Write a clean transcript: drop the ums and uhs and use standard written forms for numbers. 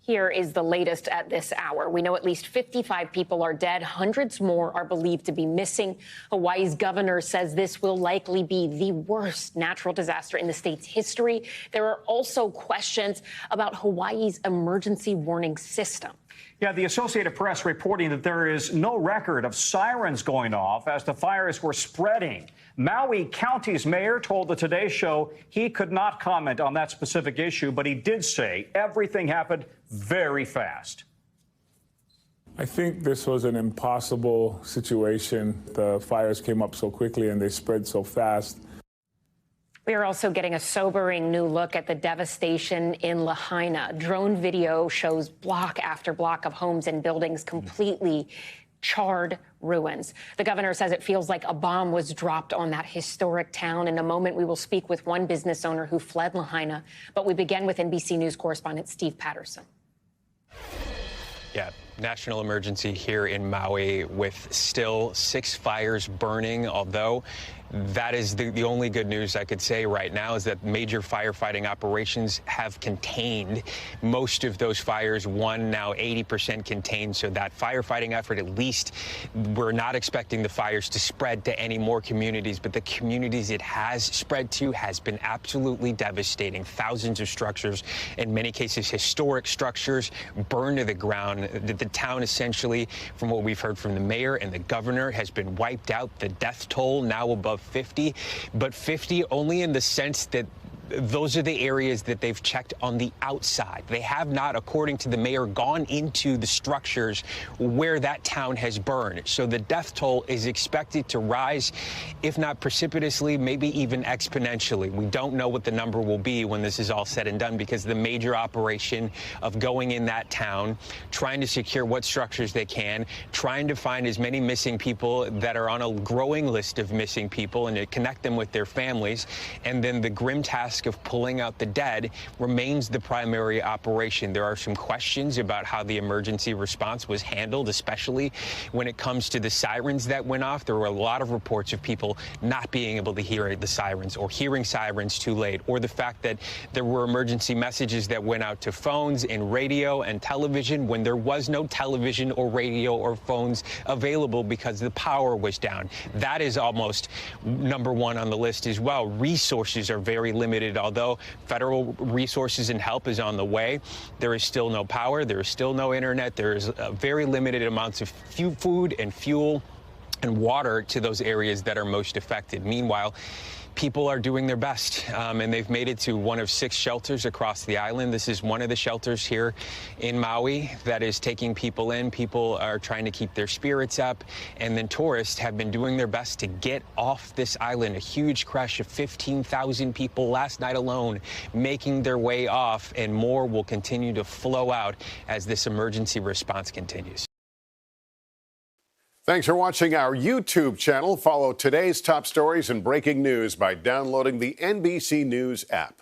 Here is the latest at this hour. We know at least 55 people are dead. Hundreds more are believed to be missing. Hawaii's governor says this will likely be the worst natural disaster in the state's history. There are also questions about Hawaii's emergency warning system. Yeah, the Associated Press reporting that there is no record of sirens going off as the fires were spreading. Maui County's mayor told the Today Show he could not comment on that specific issue, but he did say everything happened very fast. I think this was an impossible situation. The fires came up so quickly and they spread so fast. We are also getting a sobering new look at the devastation in Lahaina. Drone video shows block after block of homes and buildings completely charred ruins. The governor says it feels like a bomb was dropped on that historic town. In a moment, we will speak with one business owner who fled Lahaina. But we begin with NBC News correspondent Steve Patterson. Yeah, national emergency here in Maui with still 6 fires burning, although that is the only good news I could say right now is that major firefighting operations have contained most of those fires. One now 80% contained. So that firefighting effort, at least we're not expecting the fires to spread to any more communities, but the communities it has spread to has been absolutely devastating. Thousands of structures, in many cases historic structures, burned to the ground. The town essentially, from what we've heard from the mayor and the governor, has been wiped out. The death toll now above 50, but 50 only in the sense that those are the areas that they've checked on the outside. They have not, according to the mayor, gone into the structures where that town has burned. So the death toll is expected to rise, if not precipitously, maybe even exponentially. We don't know what the number will be when this is all said and done, because the major operation of going in that town, trying to secure what structures they can, trying to find as many missing people that are on a growing list of missing people and to connect them with their families, and then the grim task of pulling out the dead remains the primary operation. There are some questions about how the emergency response was handled, especially when it comes to the sirens that went off. There were a lot of reports of people not being able to hear the sirens or hearing sirens too late, or the fact that there were emergency messages that went out to phones and radio and television when there was no television or radio or phones available because the power was down. That is almost number one on the list as well. Resources are very limited. Although federal resources and help is on the way, there is still no power, there is still no internet, there is very limited amounts of food and fuel and water to those areas that are most affected. Meanwhile, people are doing their best, and they've made it to one of 6 shelters across the island. This is one of the shelters here in Maui that is taking people in. People are trying to keep their spirits up, and then tourists have been doing their best to get off this island. A huge crush of 15,000 people last night alone making their way off, and more will continue to flow out as this emergency response continues. Thanks for watching our YouTube channel. Follow today's top stories and breaking news by downloading the NBC News app.